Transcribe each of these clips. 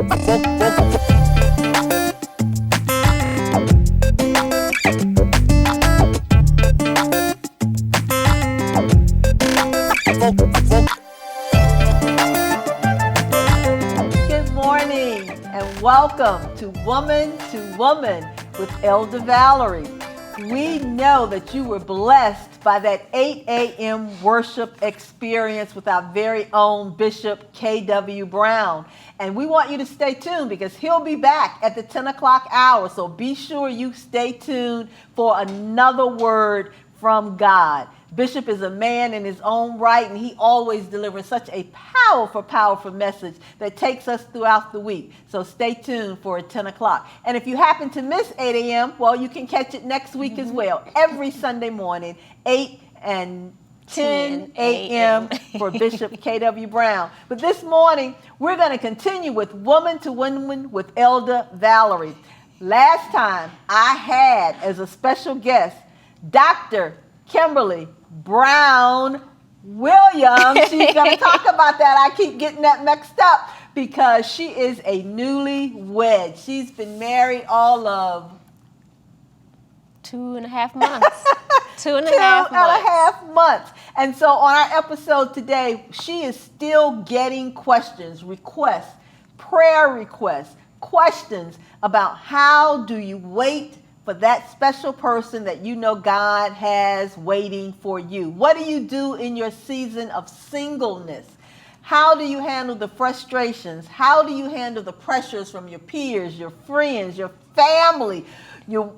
morning and welcome to Woman to Woman with Elder Valerie. We know that you were blessed by that 8 a.m. worship experience with our very own Bishop K.W. Brown. And we want you to stay tuned because he'll be back at the 10 o'clock hour. So be sure you stay tuned for another word from God. Bishop is a man in his own right, and he always delivers such a powerful message that takes us throughout the week. So stay tuned for 10 o'clock. And if you happen to miss 8 a.m., well, you can catch it next week as well. Every Sunday morning, 8 and 10 a.m. for Bishop K.W. Brown. But this morning, we're going to continue with Woman to Woman with Elder Valerie. Last time, I had as a special guest, Dr. Kimberly Brown Williams. She's going to talk about that. I keep getting that mixed up because she is a newlywed. She's been married all of 2.5 months. 2.5 months. And so on our episode today, she is still getting questions, requests, prayer requests, questions about how do you wait for that special person that you know God has waiting for you. What do you do in your season of singleness? How do you handle the frustrations? How do you handle the pressures from your peers, your friends, your family, your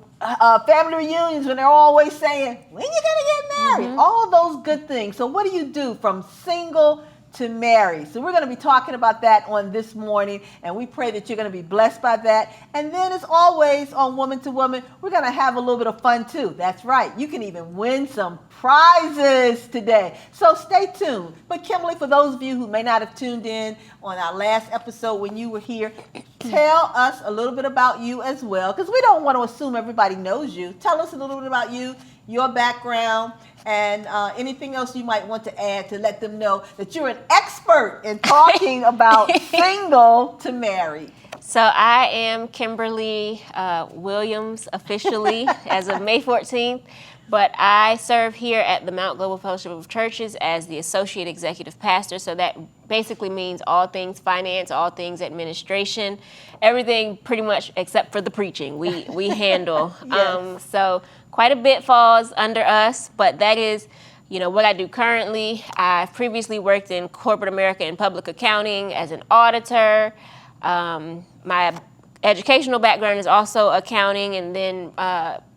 family reunions when they're always saying, when you gonna get married? All those good things. So what do you do from single to marry? So we're going to be talking about that on this morning, and we pray that you're going to be blessed by that. And then as always on Woman to Woman, we're going to have a little bit of fun too. That's right. You can even win some prizes today. So stay tuned. But Kimberly, for those of you who may not have tuned in on our last episode when you were here, tell us a little bit about you as well, because we don't want to assume everybody knows you. Tell us a little bit about you, your background, and anything else you might want to add to let them know that you're an expert in talking about single to married. So I am Kimberly Williams officially as of May 14th, but I serve here at the Mount Global Fellowship of Churches as the Associate Executive Pastor. So that basically means all things finance, all things administration, everything pretty much except for the preaching we handle. Yes. So quite a bit falls under us, but that is, what I do currently. I've previously worked in corporate America in public accounting as an auditor. My educational background is also accounting, and then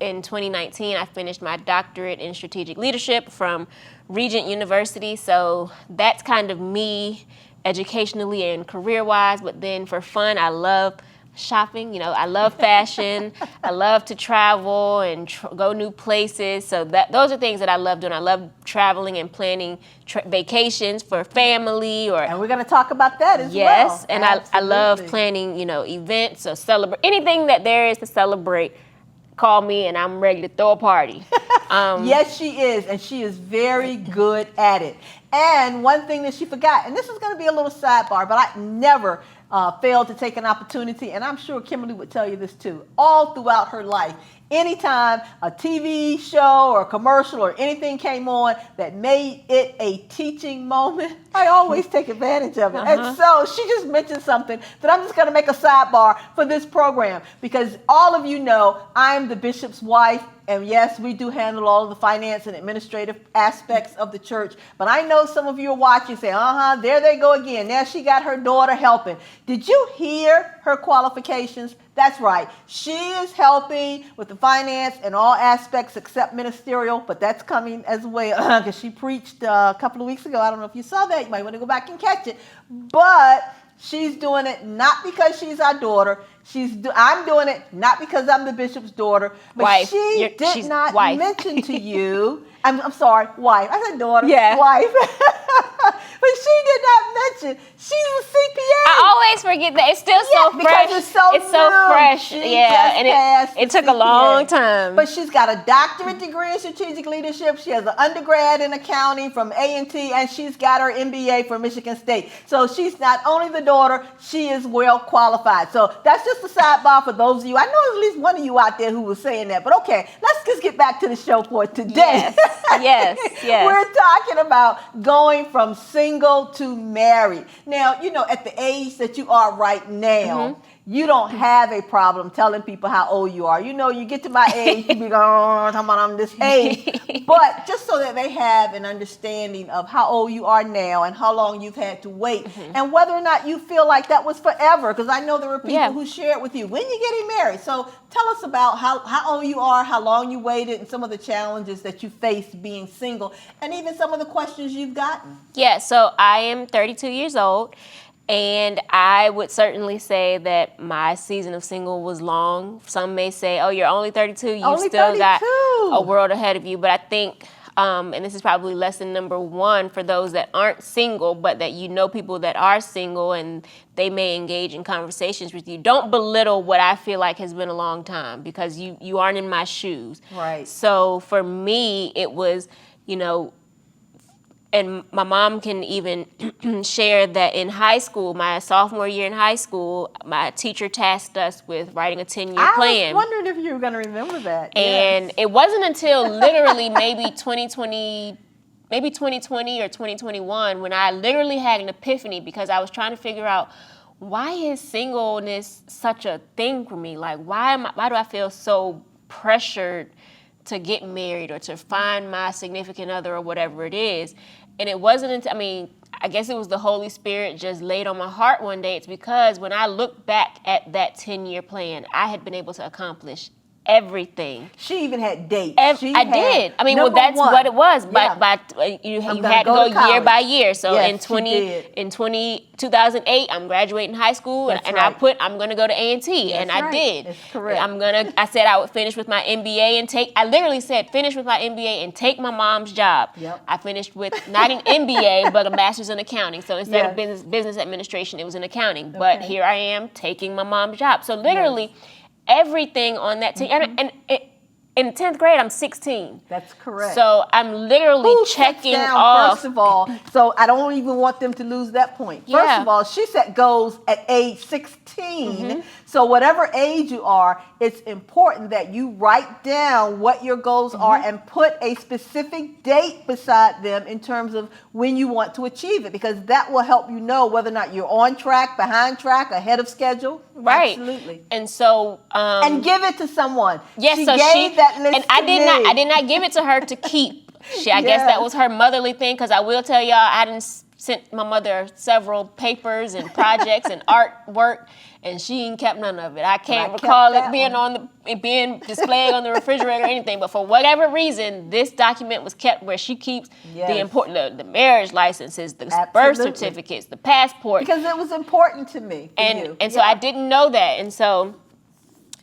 in 2019, I finished my doctorate in strategic leadership from Regent University. So that's kind of me educationally and career-wise, but then for fun, I love shopping. I love fashion. I love to travel and go new places. So those are things that I love doing. I love traveling and planning vacations for family, and we're going to talk about that as well. Yes, and I love planning, events or celebrate anything that there is to celebrate. Call me and I'm ready to throw a party. Yes, she is, and she is very good at it. And one thing that she forgot, and this is going to be a little sidebar, but I never failed to take an opportunity, and I'm sure Kimberly would tell you this too, all throughout her life. Anytime a TV show or a commercial or anything came on that made it a teaching moment, I always take advantage of it. And so she just mentioned something that I'm just going to make a sidebar for this program, because all of you know I'm the bishop's wife. And yes, we do handle all of the finance and administrative aspects of the church. But I know some of you are watching say, there they go again. Now she got her daughter helping. Did you hear her qualifications? That's right. She is helping with the finance and all aspects except ministerial, but that's coming as well because she preached a couple of weeks ago. I don't know if you saw that. You might want to go back and catch it. But she's doing it not because she's our daughter. I'm doing it not because I'm the bishop's daughter, but wife. She did not wife. mention to you. I'm sorry, wife. I said daughter. Yeah. Wife. But she did not mention she's a CPA. I always forget that. It's still so because fresh. it's so new. fresh. She Yeah, just and passed it the took a CPA. long time. But she's got a doctorate degree in strategic leadership. She has an undergrad in accounting from A&T, and she's got her MBA from Michigan State. So she's not only the daughter, she is well qualified. So that's just a sidebar for those of you. I know at least one of you out there who was saying that. But okay, let's just get back to the show for today. Yes. We're talking about going from single to married. Now, you know, at the age that you are right now, you don't have a problem telling people how old you are. You know, you get to my age, you be going, oh, talking about I'm this age. But just so that they have an understanding of how old you are now and how long you've had to wait and whether or not you feel like that was forever. Because I know there were people who shared with you, when you getting married? So tell us about how old you are, how long you waited, and some of the challenges that you faced being single, and even some of the questions you've gotten. Yeah, so I am 32 years old. And I would certainly say that my season of single was long. Some may say, oh, you're only 32. You still got a world ahead of you. But I think, and this is probably lesson number one for those that aren't single, but that you know people that are single and they may engage in conversations with you. Don't belittle what I feel like has been a long time because you aren't in my shoes. Right. So for me, it was, you know, and my mom can even share that in high school, my sophomore year in high school, my teacher tasked us with writing a 10-year plan. I was wondering if you were going to remember that. And it wasn't until literally maybe 2020 or 2021 when I literally had an epiphany because I was trying to figure out, why is singleness such a thing for me? Like, why do I feel so pressured to get married or to find my significant other or whatever it is? And it wasn't until, I guess it was the Holy Spirit just laid on my heart one day. It's because when I look back at that 10-year plan, I had been able to accomplish everything. She even had dates. I did. That's what it was. You had to go year by year. So yes, in 2008, I'm graduating high school, and right. I'm going to go to A&T, and I did. That's correct. I said I would finish with my MBA and I literally said finish with my MBA and take my mom's job. Yep. I finished with not an MBA, but a master's in accounting. So instead of business administration, it was in accounting. Okay. But here I am taking my mom's job. So literally, everything on that team. And in 10th grade, I'm 16. That's correct. So I'm literally checking off. First of all, so I don't even want them to lose that point. First of all, she set goals at age 16. So whatever age you are, it's important that you write down what your goals are and put a specific date beside them in terms of when you want to achieve it, because that will help you know whether or not you're on track, behind track, ahead of schedule. Right. Absolutely. And so and give it to someone. Yes, she so gave that list and I did not give it to her to keep. I guess that was her motherly thing, because I will tell y'all, I didn't sent my mother several papers and projects and artwork, and she ain't kept none of it. I can't recall it being displayed on the refrigerator or anything, but for whatever reason, this document was kept where she keeps the marriage licenses, the birth certificates, the passport. Because it was important to me. And so I didn't know that, and so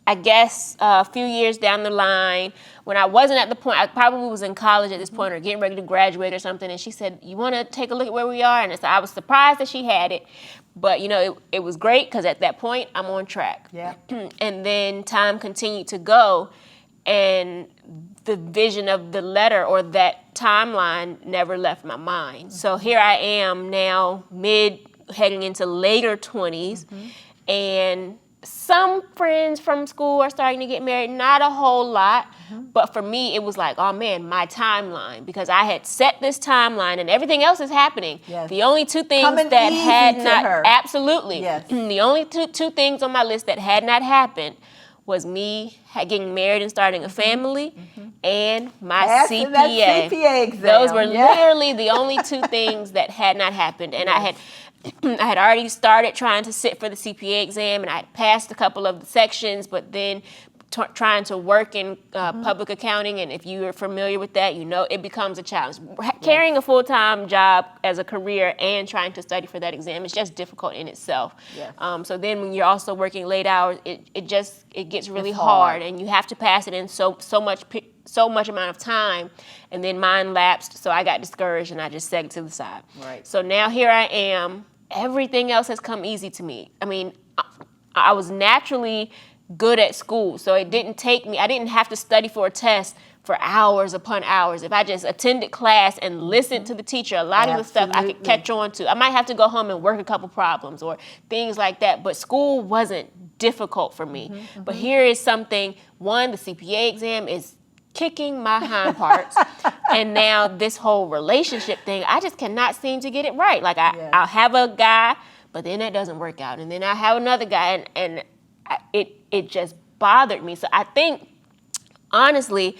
I guess a few years down the line, when I wasn't at the point, I probably was in college at this point or getting ready to graduate or something, and she said, you want to take a look at where we are? And so I was surprised that she had it, but it was great because at that point, I'm on track. Yeah. And then time continued to go, and the vision of the letter or that timeline never left my mind. So here I am now, heading into later 20s, and some friends from school are starting to get married, not a whole lot, but for me, it was like, oh man, my timeline, because I had set this timeline and everything else is happening. Yes. The only two things that had not, absolutely, the only two things on my list that had not happened was me getting married and starting a family and my CPA. That CPA exam. Those were literally the only two things that had not happened, and I had already started trying to sit for the CPA exam, and I had passed a couple of the sections, but then trying to work in public accounting, and if you are familiar with that, it becomes a challenge. Carrying a full-time job as a career and trying to study for that exam is just difficult in itself. Yes. So then when you're also working late hours, it gets really It's hard, hard, and you have to pass it in so much amount of time, and then mine lapsed, so I got discouraged and I just set it to the side. Right. So now here I am. Everything else has come easy to me. I mean, I was naturally good at school, so it didn't take me, I didn't have to study for a test for hours upon hours. If I just attended class and listened to the teacher, a lot of the stuff I could catch on to. I might have to go home and work a couple problems or things like that, but school wasn't difficult for me. But here is something, one, the CPA exam is kicking my hind parts, and now this whole relationship thing, I just cannot seem to get it right. Like I'll have a guy, but then that doesn't work out, and then I have another guy, and it just bothered me. So I think, honestly,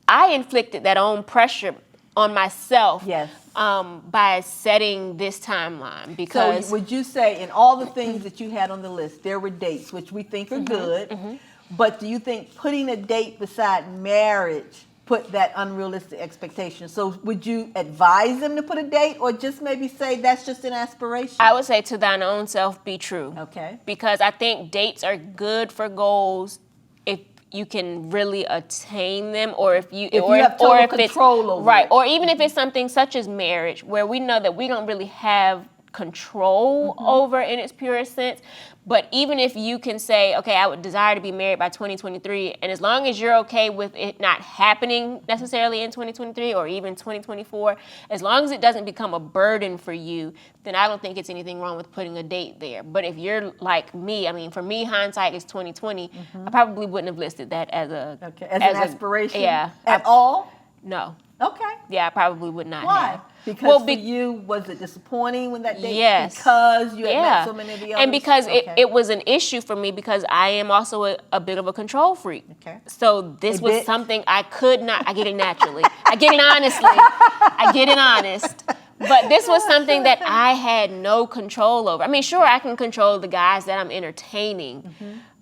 I inflicted that own pressure on myself. Yes. By setting this timeline, because So would you say in all the things that you had on the list, there were dates, which we think are good, but do you think putting a date beside marriage put that unrealistic expectation? So would you advise them to put a date, or just maybe say that's just an aspiration? I would say to thine own self be true. Okay. Because I think dates are good for goals if you can really attain them, or if you have total control over right, it. or even if it's something such as marriage, where we know that we don't really have control over in its purest sense. But even if you can say, okay, I would desire to be married by 2023, and as long as you're okay with it not happening necessarily in 2023 or even 2024, as long as it doesn't become a burden for you, then I don't think it's anything wrong with putting a date there. But if you're like me, I mean, for me, hindsight is 2020. I probably wouldn't have listed that as an aspiration. Yeah. At all? No. Okay. Yeah, I probably would not Why? have. Because for you, was it disappointing when that date? Yes. Because you had met so many of the others? And because it was an issue for me, because I am also a bit of a control freak. Okay. So this was something I could not, I get it naturally. I get it honestly. I get it honest. But this was something that I had no control over. I mean, sure, I can control the guys that I'm entertaining.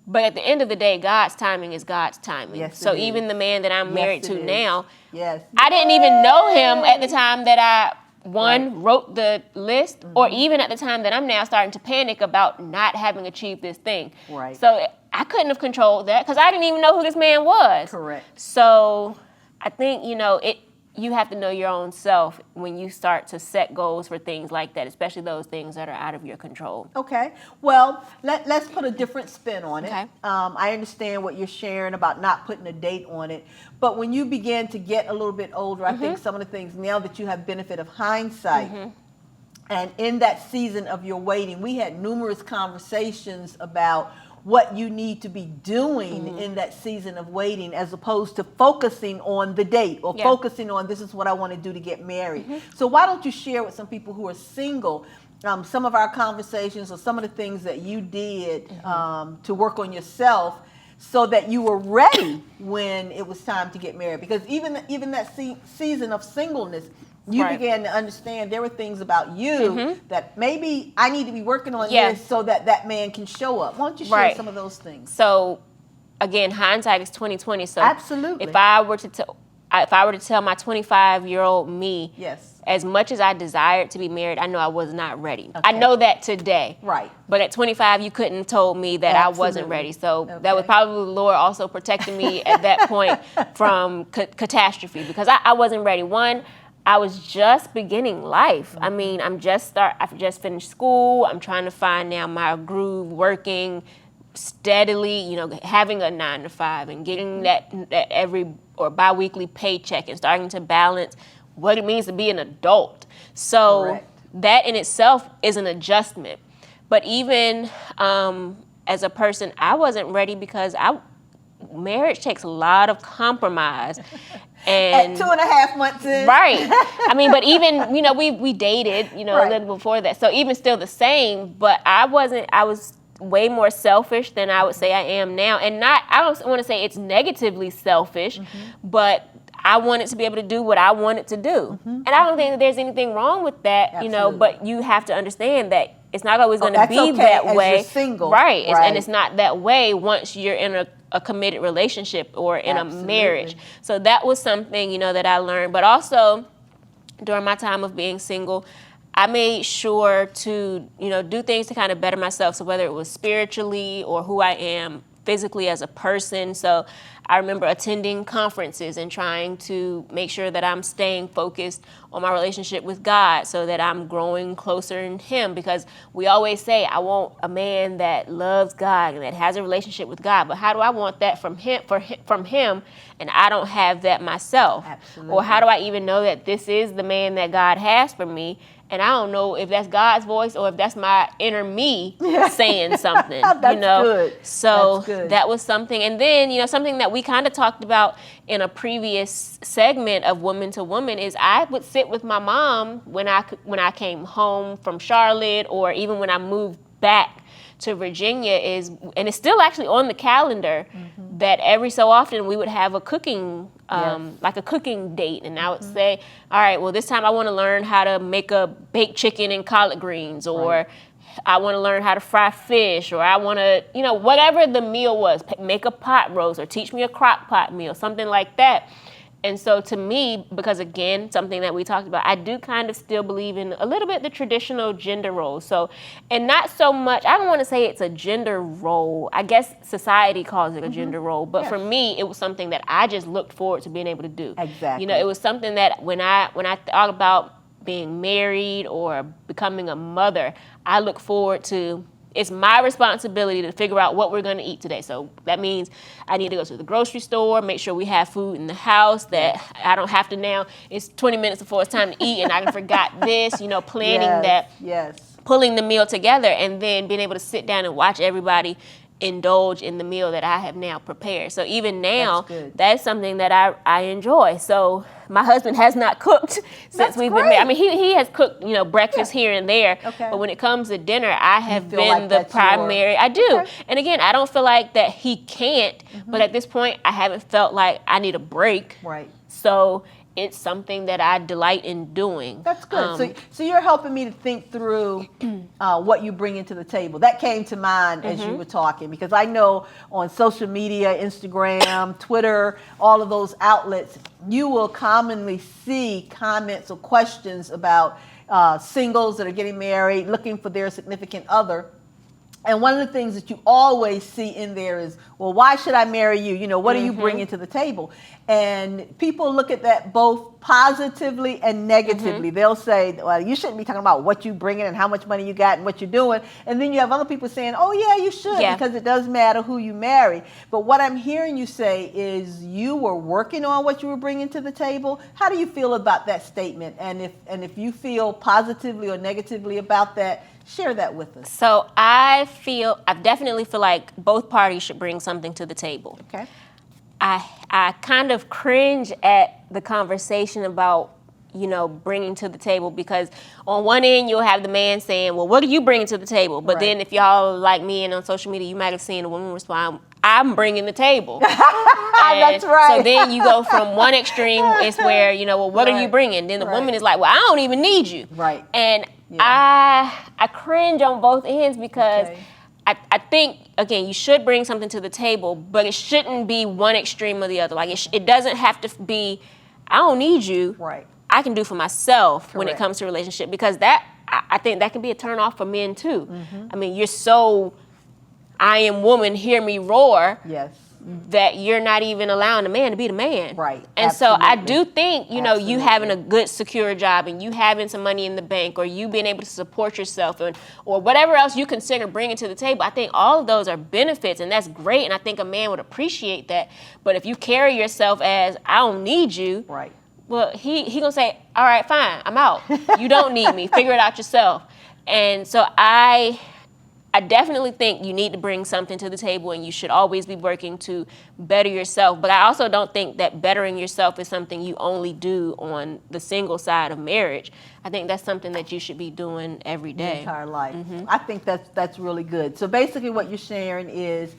But at the end of the day, God's timing is God's timing. Yes, so it even is. the man that I'm married to now, yes, I didn't even know him at the time that I, wrote the list, or even at the time that I'm now starting to panic about not having achieved this thing. Right. So I couldn't have controlled that because I didn't even know who this man was. Correct. So I think, you have to know your own self when you start to set goals for things like that, especially those things that are out of your control. Okay. Well, let's put a different spin on it. Okay. I understand what you're sharing about not putting a date on it. But when you begin to get a little bit older, I think some of the things, now that you have benefit of hindsight, and in that season of your waiting, we had numerous conversations about what you need to be doing in that season of waiting, as opposed to focusing on the date or focusing on this is what I want to do to get married. So why don't you share with some people who are single some of our conversations or some of the things that you did to work on yourself, so that you were ready when it was time to get married? Because even that season of singleness, you began to understand there were things about you that maybe I need to be working on this so that man can show up. Why don't you share some of those things? So, again, hindsight is 2020. So absolutely, if I were to tell my 25-year-old me, as much as I desired to be married, I know I was not ready. I know that today. Right. But at 25, you couldn't have told me that I wasn't ready. So that was probably the Lord also protecting me at that point from catastrophe, because I wasn't ready. One, I was just beginning life. I mean, I've just finished school. I'm trying to find now my groove, working steadily, having a 9-to-5 and getting that every or biweekly paycheck and starting to balance what it means to be an adult. So that in itself is an adjustment. But even as a person, I wasn't ready, because marriage takes a lot of compromise. And at 2.5 months in. Right. I mean, but even, we dated, a little before that. So even still the same, but I was way more selfish than I would say I am now. And I don't want to say it's negatively selfish, but I wanted to be able to do what I wanted to do. And I don't think that there's anything wrong with that, but you have to understand that it's not always going to be that way. You're single. Right. And it's not that way once you're in a a committed relationship or in Absolutely. a marriage. So that was something, you know, that I learned. But also during my time of being single, I made sure to, you know, do things to kind of better myself. So whether it was spiritually or who I am physically as a person. So I remember attending conferences and trying to make sure that I'm staying focused on my relationship with God so that I'm growing closer in Him, because we always say, I want a man that loves God and that has a relationship with God. But how do I want that from him and I don't have that myself? Absolutely. Or how do I even know that this is the man that God has for me? And I don't know if that's God's voice or if that's my inner me saying something. That's you know? good. So That's good. that was something. And then, you know, something that we kind of talked about in a previous segment of Woman to Woman is I would sit with my mom when I came home from Charlotte, or even when I moved back to Virginia, and it's still actually on the calendar, that every so often we would have a cooking like a cooking date, and I would say, all right, well, this time I want to learn how to make a baked chicken and collard greens, or I want to learn how to fry fish, or I want to, you know, whatever the meal was, make a pot roast or teach me a crock pot meal, something like that. And so to me, because again, something that we talked about, I do kind of still believe in a little bit the traditional gender role. So, and not so much, I don't want to say it's a gender role. I guess society calls it a gender role. But for me, it was something that I just looked forward to being able to do. Exactly. You know, it was something that when I thought about being married or becoming a mother, I look forward to, it's my responsibility to figure out what we're going to eat today. So that means I need to go to the grocery store, make sure we have food in the house, that I don't have to now, it's 20 minutes before it's time to eat and I forgot this, you know, planning that, pulling the meal together, and then being able to sit down and watch everybody indulge in the meal that I have now prepared. So even now, that's something that I enjoy. So my husband has not cooked since we've been married. I mean, he has cooked, you know, breakfast here and there. But when it comes to dinner, I have been like the primary. I do. And again, I don't feel like that he can't, but at this point, I haven't felt like I need a break. Right. So it's something that I delight in doing. That's good. So you're helping me to think through what you bring into the table. That came to mind as you were talking, because I know on social media, Instagram, Twitter, all of those outlets, you will commonly see comments or questions about singles that are getting married, looking for their significant other. And one of the things that you always see in there is, well, why should I marry you? You know, what are you bringing to the table? And people look at that both positively and negatively. They'll say, well, you shouldn't be talking about what you bring in and how much money you got and what you're doing. And then you have other people saying, oh, yeah, you should, because it does matter who you marry. But what I'm hearing you say is you were working on what you were bringing to the table. How do you feel about that statement? And if you feel positively or negatively about that, share that with us. So I definitely feel like both parties should bring something to the table. Okay. I kind of cringe at the conversation about, you know, bringing to the table, because on one end you'll have the man saying, well, what are you bringing to the table? But then if y'all like me and on social media, you might have seen a woman respond, I'm bringing the table. That's right. So then you go from one extreme, it's where, you know, well, what are you bringing? Then the woman is like, well, I don't even need you. Right. And I cringe on both ends, because I think, again, you should bring something to the table, but it shouldn't be one extreme or the other. Like, it doesn't have to be, I don't need you. Right. I can do for myself when it comes to relationship, because I think that can be a turn off for men too. I mean, you're so, I am woman, hear me roar. Yes. That you're not even allowing the man to be the man. Right. And so I do think, you know, you having a good, secure job and you having some money in the bank, or you being able to support yourself, or whatever else you consider bringing to the table, I think all of those are benefits, and that's great. And I think a man would appreciate that. But if you carry yourself as, I don't need you. Right. Well, he gonna say, all right, fine, I'm out. You don't need me. Figure it out yourself. And so I definitely think you need to bring something to the table, and you should always be working to better yourself. But I also don't think that bettering yourself is something you only do on the single side of marriage. I think that's something that you should be doing every day. Your entire life. I think that's really good. So basically what you're sharing is,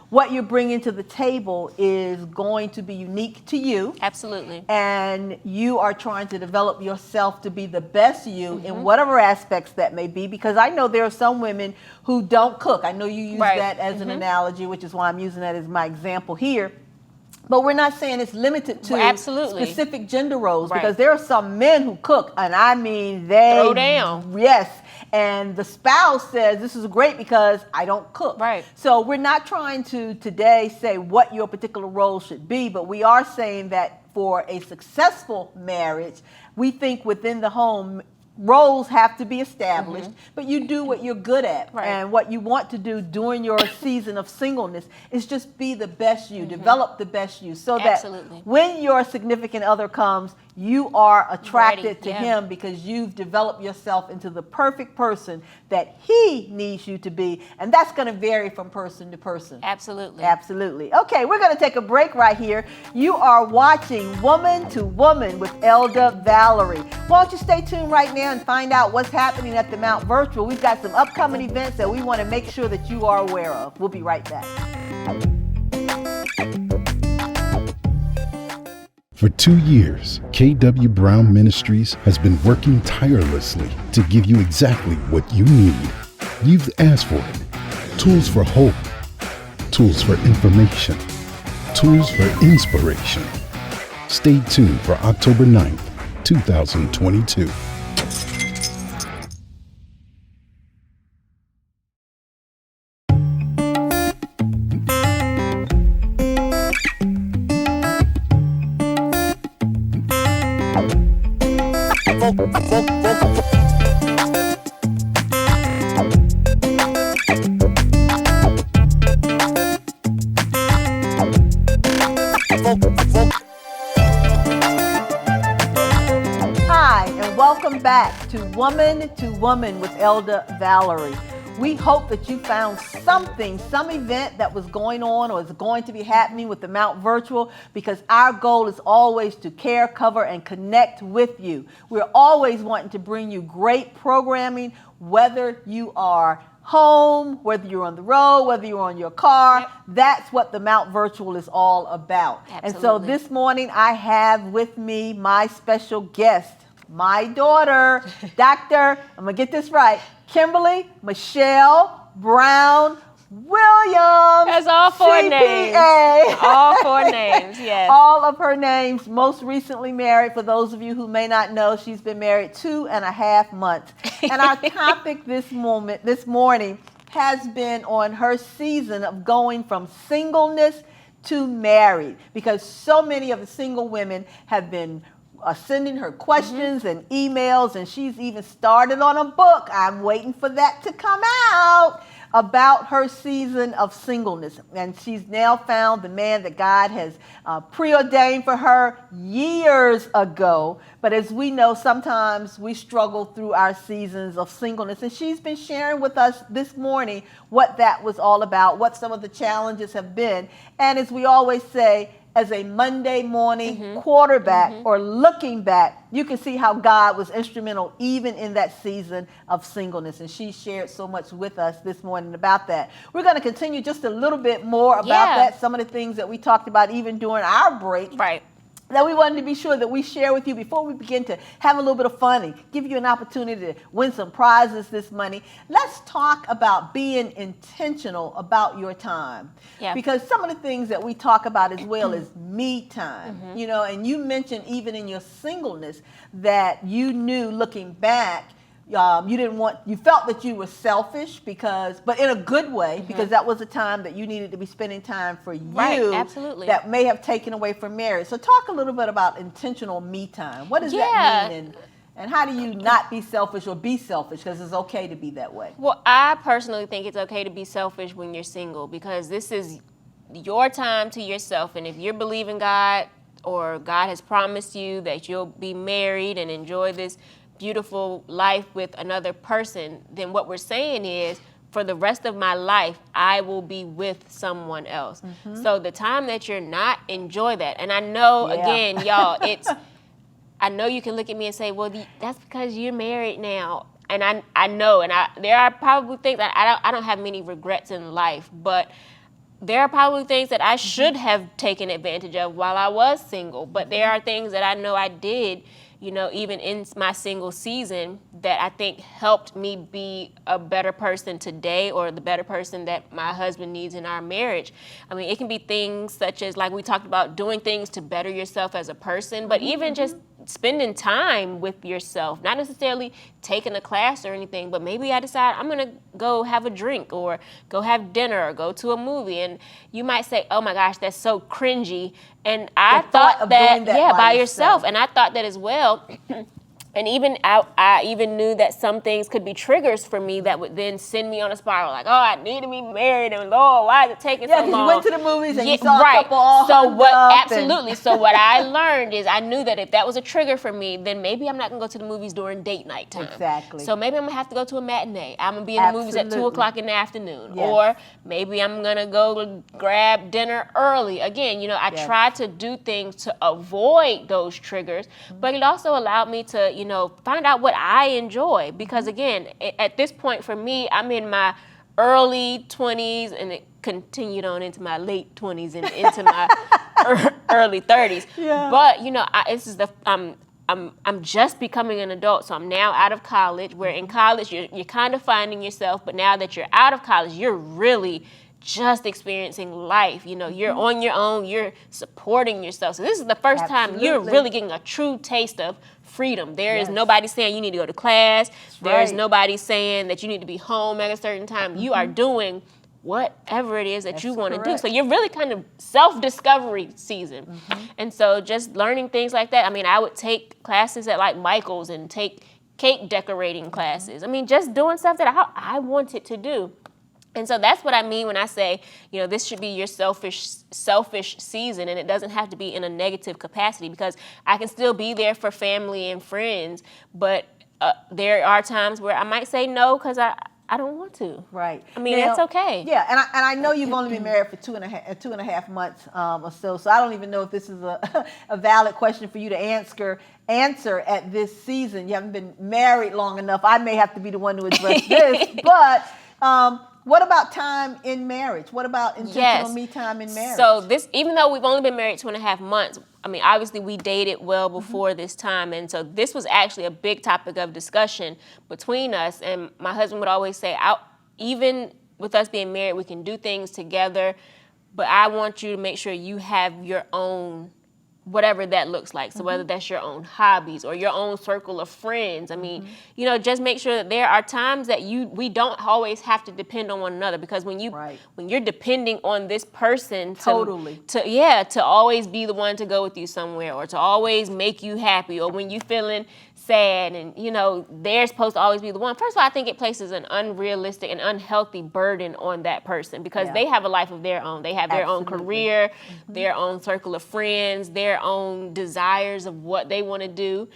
what you're bringing to the table is going to be unique to you. Absolutely. And you are trying to develop yourself to be the best you in whatever aspects that may be, because I know there are some women who don't cook. I know you use that as an analogy, which is why I'm using that as my example here. But we're not saying it's limited to specific gender roles, because there are some men who cook, and I mean they throw down. Yes, and the spouse says this is great because I don't cook. Right. So we're not trying to today say what your particular role should be, but we are saying that for a successful marriage, we think within the home, roles have to be established, but you do what you're good at. And what you want to do during your season of singleness is just be the best you, develop the best you, so that when your significant other comes, you are attracted to him, because you've developed yourself into the perfect person that he needs you to be. And that's going to vary from person to person. Absolutely. Absolutely. Okay, we're going to take a break right here. You are watching Woman to Woman with Elder Valerie. Why don't you stay tuned right now and find out what's happening at the Mount Virtual. We've got some upcoming events that we want to make sure that you are aware of. We'll be right back. For 2 years, K.W. Brown Ministries has been working tirelessly to give you exactly what you need. You've asked for it. Tools for hope. Tools for information. Tools for inspiration. Stay tuned for October 9th, 2022. Hi, and welcome back to Woman with Elder Valerie. We hope that you found something, some event that was going on or is going to be happening with the Mount Virtual, because our goal is always to care, cover, and connect with you. We're always wanting to bring you great programming, whether you are home, whether you're on the road, whether you're on your car. That's what the Mount Virtual is all about. Absolutely. And so this morning I have with me my special guest, my daughter, Dr. I'm going to get this right, Kimberly Michelle Brown Williams. That's all four CPA. names. All four names, yes. All of her names. Most recently married. For those of you who may not know, she's been married 2.5 months. And our topic this morning has been on her season of going from singleness to married, because so many of the single women have been sending her questions and emails, and she's even started on a book. I'm waiting for that to come out, about her season of singleness. And she's now found the man that God has preordained for her years ago. But as we know, sometimes we struggle through our seasons of singleness. And she's been sharing with us this morning what that was all about, what some of the challenges have been. And as we always say, as a Monday morning quarterback or looking back, you can see how God was instrumental even in that season of singleness. And she shared so much with us this morning about that. We're going to continue just a little bit more about that, some of the things that we talked about even during our break. Right. That we wanted to be sure that we share with you before we begin to have a little bit of fun and give you an opportunity to win some prizes this money. Let's talk about being intentional about your time. Yeah. Because some of the things that we talk about as well is me time. You know, and you mentioned even in your singleness that you knew, looking back, you felt that you were selfish, but in a good way, because that was a time that you needed to be spending time for you. Right, absolutely. That may have taken away from marriage. So talk a little bit about intentional me time. What does that mean? And how do you not be selfish or be selfish? Because it's okay to be that way. Well, I personally think it's okay to be selfish when you're single, because this is your time to yourself. And if you're believing God, or God has promised you that you'll be married and enjoy this beautiful life with another person, then what we're saying is, for the rest of my life, I will be with someone else. So the time that you're not, enjoy that. And I know, again, y'all, I know you can look at me and say, well, that's because you're married now. And I know, and there are probably things that I don't have many regrets in life, but there are probably things that I should have taken advantage of while I was single, but there are things that I know I did, you know, even in my single season, that I think helped me be a better person today, or the better person that my husband needs in our marriage. I mean, it can be things such as, like we talked about, doing things to better yourself as a person, but even just spending time with yourself, not necessarily taking a class or anything, but maybe I decide I'm gonna go have a drink or go have dinner or go to a movie. And you might say, oh my gosh, that's so cringy. And I thought that, yeah, by yourself. And I thought that as well. And even I even knew that some things could be triggers for me that would then send me on a spiral. Like, oh, I need to be married, and Lord, why is it taking so long? Yeah, because you went to the movies and you saw a couple all hugged up. Absolutely. So what I learned is I knew that if that was a trigger for me, then maybe I'm not going to go to the movies during date night time. Exactly. So maybe I'm going to have to go to a matinee. I'm going to be in the movies at 2 o'clock in the afternoon. Yes. Or maybe I'm going to go grab dinner early. Again, you know, I tried to do things to avoid those triggers, but it also allowed me to, you know, find out what I enjoy. Because again, at this point for me, I'm in my early 20s, and it continued on into my late 20s and into my early 30s. Yeah. But you know, I'm just becoming an adult, so I'm now out of college. Where in college you're kind of finding yourself, but now that you're out of college, you're really just experiencing life. You know, you're on your own, you're supporting yourself. So this is the first time you're really getting a true taste of freedom. There is nobody saying you need to go to class. There is nobody saying that you need to be home at a certain time. You are doing whatever it is that you want to do. So you're really kind of self-discovery season. And so just learning things like that. I mean, I would take classes at like Michael's and take cake decorating classes. I mean, just doing stuff that I wanted to do. And so that's what I mean when I say, you know, this should be your selfish season, and it doesn't have to be in a negative capacity, because I can still be there for family and friends, but there are times where I might say no because I don't want to. Right. I mean, that's okay. Yeah, and I know you've only been married for two and a half months or so I don't even know if this is a valid question for you to answer at this season. You haven't been married long enough. I may have to be the one to address this, but what about time in marriage? What about intentional me time in marriage? So even though we've only been married 2.5 months, I mean, obviously we dated well before this time. And so this was actually a big topic of discussion between us. And my husband would always say, even with us being married, we can do things together, but I want you to make sure you have your own, whatever that looks like. So whether that's your own hobbies or your own circle of friends. I mean, you know, just make sure that there are times that we don't always have to depend on one another, because when you're depending on this person to always be the one to go with you somewhere, or to always make you happy, or when you're feeling sad and, you know, they're supposed to always be the one. First of all, I think it places an unrealistic and unhealthy burden on that person, because they have a life of their own. They have their own career, their own circle of friends, their own desires of what they want to do.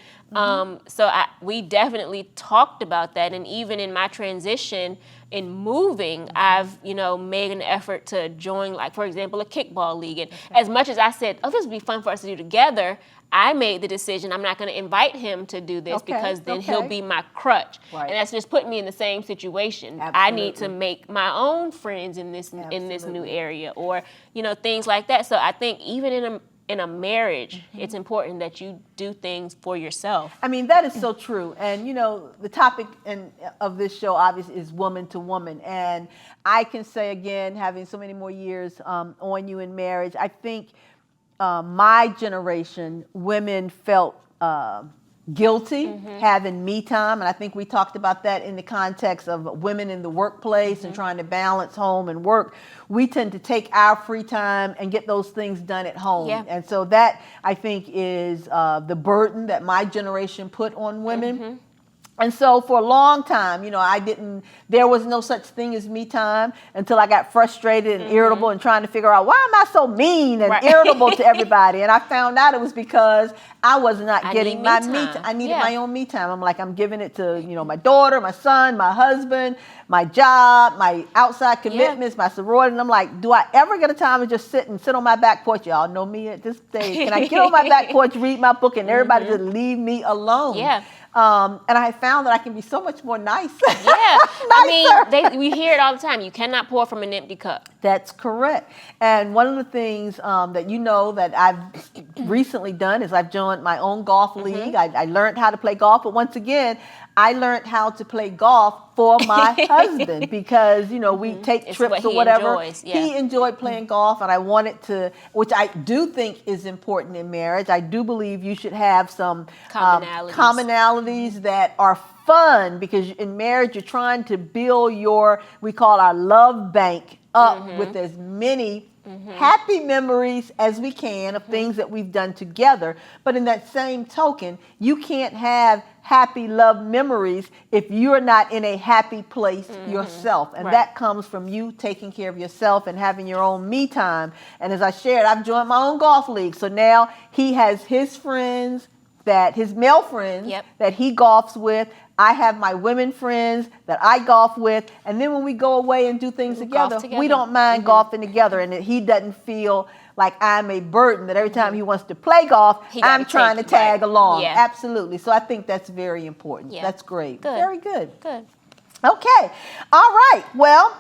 So we definitely talked about that. And even in my transition in moving, I've, you know, made an effort to join, like, for example, a kickball league. And as much as I said, oh, this would be fun for us to do together, I made the decision I'm not going to invite him to do this because then he'll be my crutch. Right. And that's just putting me in the same situation. Absolutely. I need to make my own friends in this new area, or, you know, things like that. So I think even in a marriage, it's important that you do things for yourself. I mean, that is so true. And, you know, the topic of this show, obviously, is woman to woman. And I can say, again, having so many more years on you in marriage, I think my generation, women felt guilty having me time. And I think we talked about that in the context of women in the workplace and trying to balance home and work. We tend to take our free time and get those things done at home. Yeah. And so that, I think, is the burden that my generation put on women. And so for a long time, you know, there was no such thing as me time until I got frustrated and irritable and trying to figure out, why am I so mean and irritable to everybody? And I found out it was because I was not getting my me time. I needed my own me time. I'm like, I'm giving it to, you know, my daughter, my son, my husband, my job, my outside commitments, my sorority. And I'm like, do I ever get a time to just sit on my back porch? Y'all know me at this stage. Can I get on my back porch, read my book, and everybody just leave me alone? Yeah. And I found that I can be so much more nice. Yeah, I mean, we hear it all the time. You cannot pour from an empty cup. That's correct. And one of the things that you know that I've recently done is I've joined my own golf league. I learned how to play golf, but once again, I learned how to play golf for my husband because, you know, we take trips or whatever. Enjoys, yeah. He enjoyed playing golf, and I wanted to, which I do think is important in marriage. I do believe you should have some commonalities that are fun, because in marriage, you're trying to build we call our love bank up with as many happy memories as we can of things that we've done together. But in that same token, you can't have happy love memories if you're not in a happy place yourself. And that comes from you taking care of yourself and having your own me time. And as I shared, I've joined my own golf league. So now he has his friends, his male friends that he golfs with. I have my women friends that I golf with. And then when we go away and do things together, we don't mind golfing together. And he doesn't feel like I'm a burden, that every time he wants to play golf, I'm trying to tag along. Yeah. Absolutely. So I think that's very important. Yeah. That's great. Good. Very good. Good. Okay. All right. Well,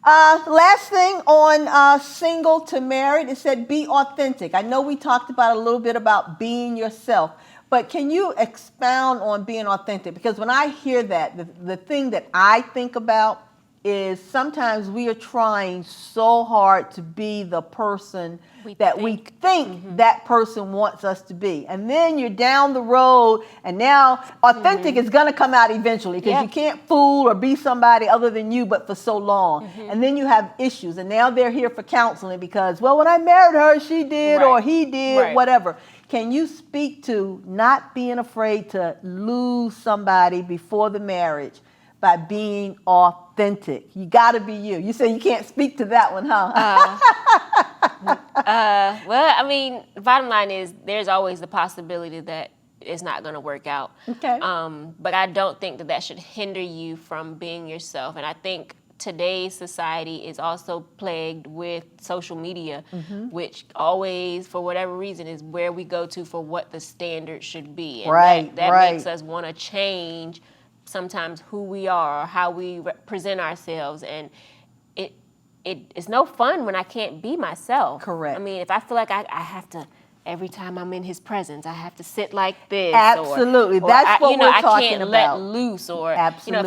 last thing on single to married, it said be authentic. I know we talked about a little bit about being yourself, but can you expound on being authentic? Because when I hear that, the thing that I think about is sometimes we are trying so hard to be the person we think that person wants us to be. And then you're down the road, and now authentic is going to come out eventually, because you can't fool or be somebody other than you but for so long. And then you have issues, and now they're here for counseling because, well, when I married her, she did or he did, whatever. Can you speak to not being afraid to lose somebody before the marriage by being authentic? You got to be you. You say you can't speak to that one, huh? Well, I mean, the bottom line is there's always the possibility that it's not going to work out. Okay. But I don't think that should hinder you from being yourself. And I think today's society is also plagued with social media, which always, for whatever reason, is where we go to for what the standard should be. And that makes us want to change sometimes who we are or how we present ourselves. And it's no fun when I can't be myself. Correct. I mean, if I feel like I have to, every time I'm in his presence, I have to sit like this. Absolutely. That's what we're talking about. I can't let loose, or if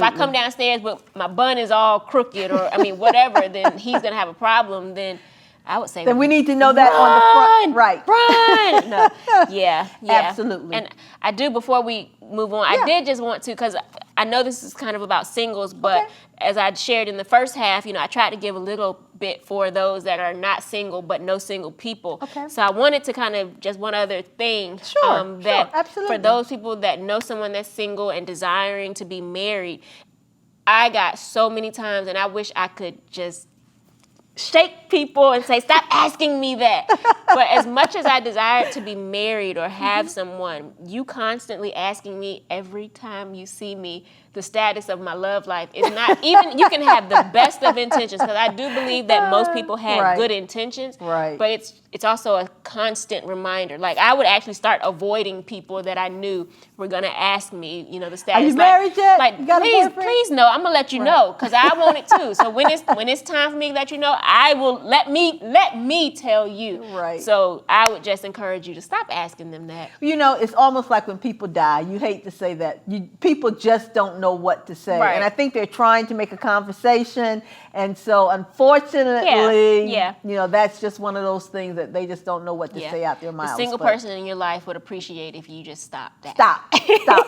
I come downstairs but my bun is all crooked, or whatever, then he's gonna have a problem. Then I would say then we need to know that on the front, right? Run. No. Yeah. Absolutely. And I do, before we move on, I did just want to, because I know this is kind of about singles, but as I shared in the first half, I tried to give a little bit for those that are not single but no single people. Okay. So I wanted to kind of just one other thing. That absolutely. For those people that know someone that's single and desiring to be married, I got so many times, and I wish I could just shake people and say, stop asking me that. But as much as I desire to be married or have someone, you constantly asking me every time you see me the status of my love life is not even, you can have the best of intentions, because I do believe that most people have good intentions, but it's also a constant reminder. Like, I would actually start avoiding people that I knew were going to ask me, the status. Are you married yet? Like, please no, I'm going to let you know, because I want it too. So when it's time for me to let you know, I will let me tell you. Right. So I would just encourage you to stop asking them that. It's almost like when people die. You hate to say that. People just don't know what to say. Right. And I think they're trying to make a conversation. And so unfortunately, that's just one of those things that they just don't know what to say out their mouths. The single person in your life would appreciate if you just stop that. Stop.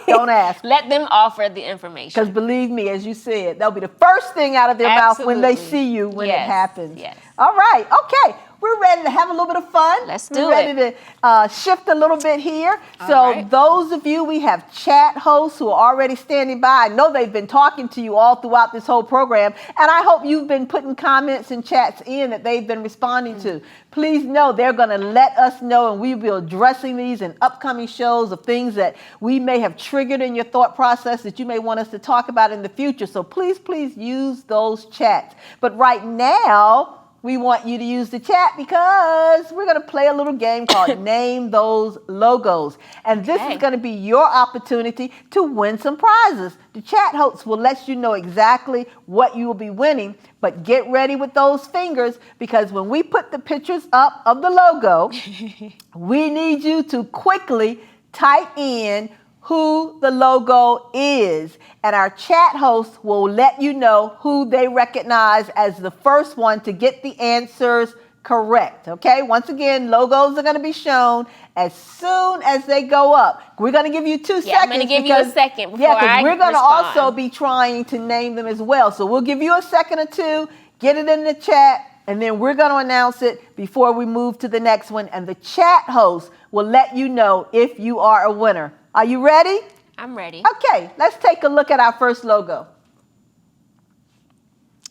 Don't ask. Let them offer the information. Because believe me, as you said, that'll be the first thing out of their mouth when they see you, when it happens. Yes. All right. Okay. We're ready to have a little bit of fun. Let's do it. We're ready to shift a little bit here. So those of you, we have chat hosts who are already standing by. I know they've been talking to you all throughout this whole program, and I hope you've been putting comments and chats in that they've been responding to. Please know they're going to let us know, and we will be addressing these in upcoming shows of things that we may have triggered in your thought process that you may want us to talk about in the future. So please use those chats. But right now, we want you to use the chat because we're going to play a little game called Name Those Logos. And this is going to be your opportunity to win some prizes. The chat hosts will let you know exactly what you will be winning, but get ready with those fingers because when we put the pictures up of the logo, we need you to quickly type in who the logo is, and our chat host will let you know who they recognize as the first one to get the answers correct, okay? Once again, logos are going to be shown as soon as they go up. We're going to give you 2 seconds. I'm going to give you a second before because we're going to respond. also be trying to name them as well. So we'll give you a second or two, get it in the chat, and then we're going to announce it before we move to the next one, and the chat host will let you know if you are a winner. Are you ready? I'm ready. Okay, let's take a look at our first logo.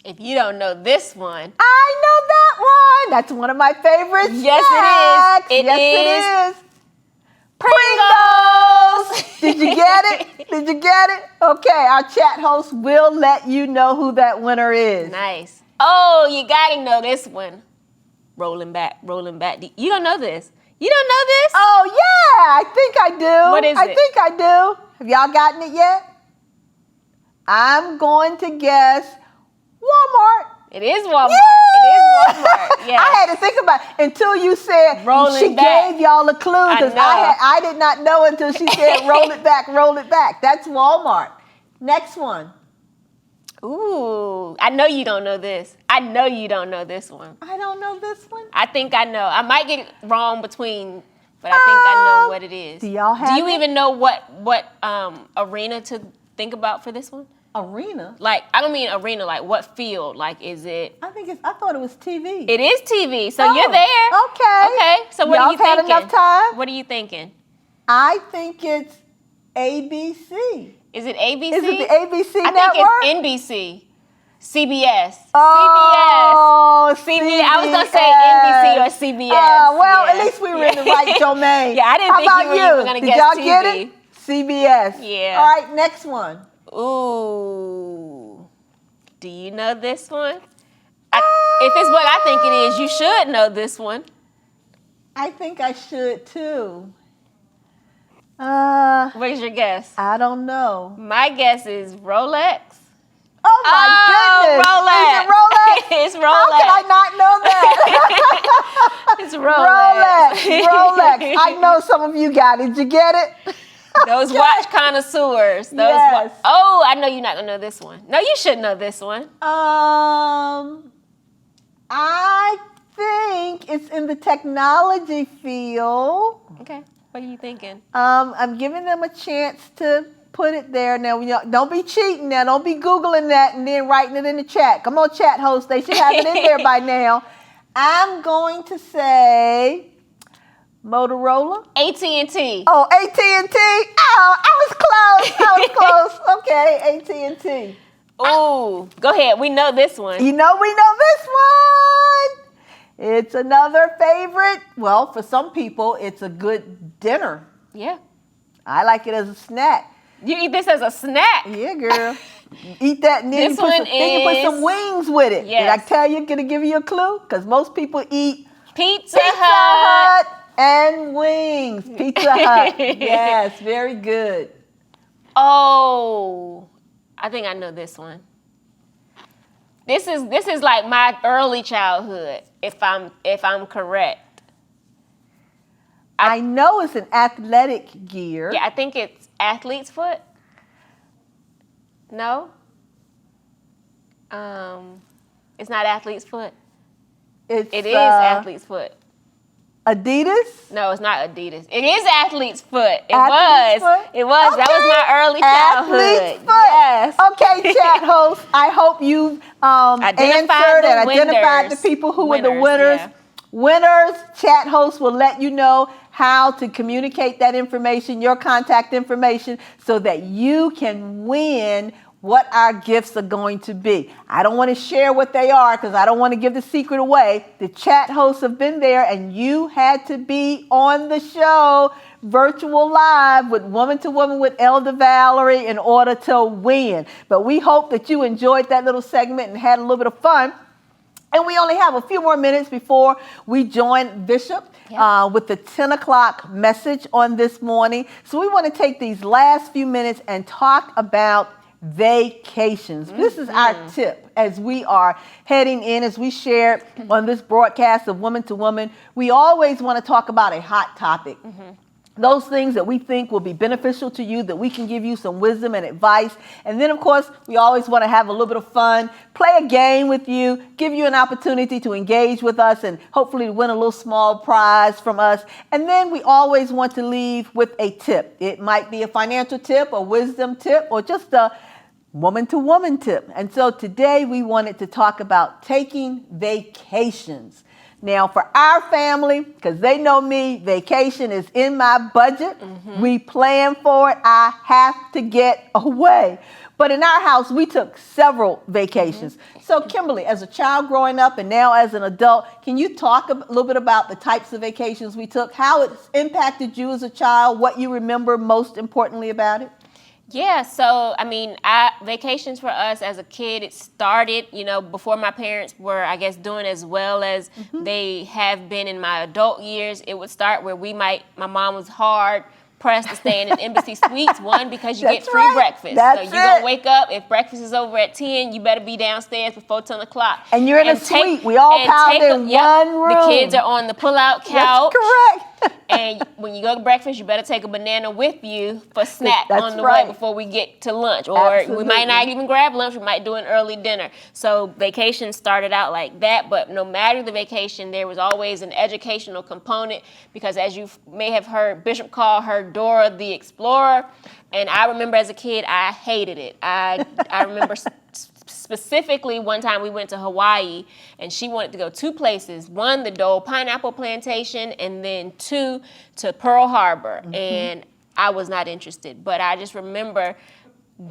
If you don't know this one. I know that one. That's one of my favorites. Yes, snacks. it is. It is. Pringles. Did you get it? Did you get it? Okay, our chat host will let you know who that winner is. Nice. Oh, you got to know this one. Rolling back, rolling back. You don't know this. You don't know this? Oh, yeah, I think I do. What is it? I think I do. Have y'all gotten it yet? I'm going to guess Walmart. It is Walmart. Yeah! It is Walmart. Yeah. I had to think about it until you said Rolling she back. gave y'all a clue because I did not know until she said roll it back, roll it back. That's Walmart. Next one. Ooh, I know you don't know this. I know you don't know this one. I don't know this one. I think I know. I might get it wrong between, but I think I know what it is. Do y'all have Do you it? even know what arena to think about for this one? Arena? Like, I don't mean arena, like what field? Like, is it? I thought it was TV. It is TV, so Oh, you're there. okay. Okay, so what Y'all are you had thinking? enough time? What are you thinking? I think it's ABC. Is it ABC? Is it the ABC I network? think it's NBC. CBS. Oh, CBS. I was going to say NBC or CBS. Well, Yeah. at least we were in the right domain. Yeah, I didn't think How you about were even gonna Did guess y'all TV. get it? CBS. Yeah. All right, next one. Ooh. Do you know this one? If it's what I think it is, you should know this one. I think I should too. What is your guess? I don't know. My guess is Rolex. Oh my goodness! Rolex. Is it Rolex? It's Rolex. How can I not know that? It's Rolex. Rolex. I know some of you got it. Did you get it? Those Okay. watch connoisseurs. Yes. Oh, I know you're not gonna know this one. No, you should know this one. I think it's in the technology field. Okay. What are you thinking? I'm giving them a chance to put it there. Now, don't be cheating now. Don't be Googling that and then writing it in the chat. Come on, chat host. They should have it in there by now. I'm going to say Motorola. AT&T. Oh, AT&T. Oh, I was close. Okay, AT&T. Ooh, go ahead. We know this one. We know this one. It's another favorite. Well, for some people, it's a good dinner. Yeah. I like it as a snack. You eat this as a snack. Yeah, girl. Eat that and then This you one put some wings with it. Yes. Did I tell you, gonna give you a clue? Because most people eat Pizza Hut. and wings. Pizza Hut. Yes, very good. Oh, I think I know this one. This is like my early childhood, if I'm correct. I know it's an athletic gear. Yeah, I think it's athlete's foot. No? It's not athlete's foot. It is athlete's foot. Adidas? No, it's not Adidas. It is athlete's foot. It Athlete's was. foot? It was. Okay. That was my early Athlete's childhood. foot. Yes. Okay, chat host. I hope you've answered the and identified the winners. people who were the Winners, winners. yeah. Winners, chat host will let you know how to communicate that information, your contact information, so that you can win what our gifts are going to be. I don't want to share what they are because I don't want to give the secret away. The chat hosts have been there and you had to be on the show, virtual live with Woman to Woman with Elder Valerie in order to win. But we hope that you enjoyed that little segment and had a little bit of fun. And we only have a few more minutes before we join Bishop with the 10 o'clock message on this morning. So we want to take these last few minutes and talk about vacations. This is our tip as we are heading in, as we shared on this broadcast of Woman to Woman. We always want to talk about a hot topic. Those things that we think will be beneficial to you, that we can give you some wisdom and advice. And then, of course, we always want to have a little bit of fun, play a game with you, give you an opportunity to engage with us and hopefully win a little small prize from us. And then we always want to leave with a tip. It might be a financial tip, a wisdom tip, or just a woman-to-woman tip. And so today we wanted to talk about taking vacations. Now, for our family, because they know me, vacation is in my budget. We plan for it. I have to get away. But in our house, we took several vacations. So, Kimberly, as a child growing up and now as an adult, can you talk a little bit about the types of vacations we took, how it's impacted you as a child, what you remember most importantly about it? Yeah, so I mean, vacations for us as a kid, it started, before my parents were, I guess, doing as well as they have been in my adult years. It would start where my mom was hard pressed to stay in an embassy suites. One, because you get free breakfast. So you're going to wake up, if breakfast is over at 10, you better be downstairs before 10 o'clock. And you're in a suite. We all piled in one room. The kids are on the pull-out couch. That's correct. And when you go to breakfast, you better take a banana with you for snack on the way before we get to lunch. Or we might not even grab lunch. We might do an early dinner. So vacation started out like that. But no matter the vacation, there was always an educational component because, as you may have heard, Bishop called her Dora the Explorer. And I remember as a kid, I hated it. I remember specifically one time we went to Hawaii and she wanted to go two places. One, the Dole Pineapple Plantation, and then two, to Pearl Harbor. And I was not interested. But I just remember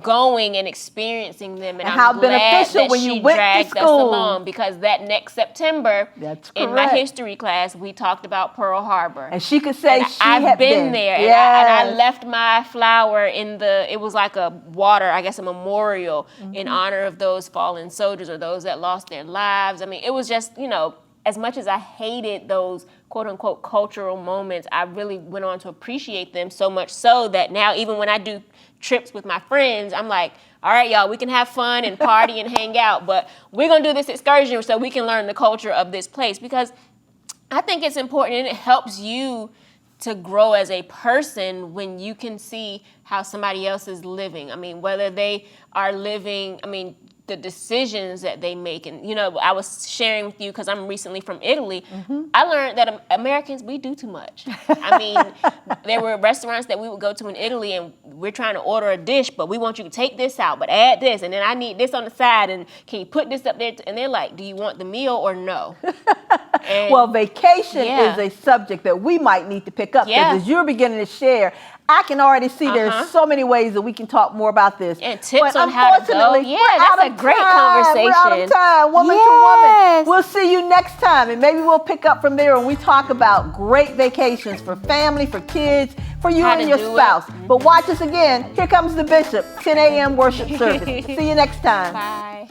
going and experiencing them, and how I'm glad beneficial that when she you went dragged to us school. along, because that next September in my history class we talked about Pearl Harbor, and she could say I've been there. Yes. And I left my flower in it was like a a memorial in honor of those fallen soldiers or those that lost their lives. I mean, it was just, as much as I hated those quote unquote cultural moments, I really went on to appreciate them so much so that now even when I do trips with my friends, I'm like, all right, y'all, we can have fun and party and hang out, but we're going to do this excursion so we can learn the culture of this place, because I think it's important and it helps you to grow as a person when you can see how somebody else is living. I mean, whether they are living, the decisions that they make. And, I was sharing with you, because I'm recently from Italy, I learned that Americans, we do too much. There were restaurants that we would go to in Italy and we're trying to order a dish, but we want you to take this out, but add this, and then I need this on the side, and can you put this up there? And they're like, do you want the meal or no? Well, vacation is a subject that we might need to pick up, because as you're beginning to share, I can already see there's so many ways that we can talk more about this. And tips on how to go. Yeah, that's a great conversation. We're out of time, woman to woman. We'll see you next time, and maybe we'll pick up from there when we talk about great vacations for family, for kids, for you and your spouse. But watch us again. Here comes the Bishop, 10 a.m. worship service. See you next time. Bye.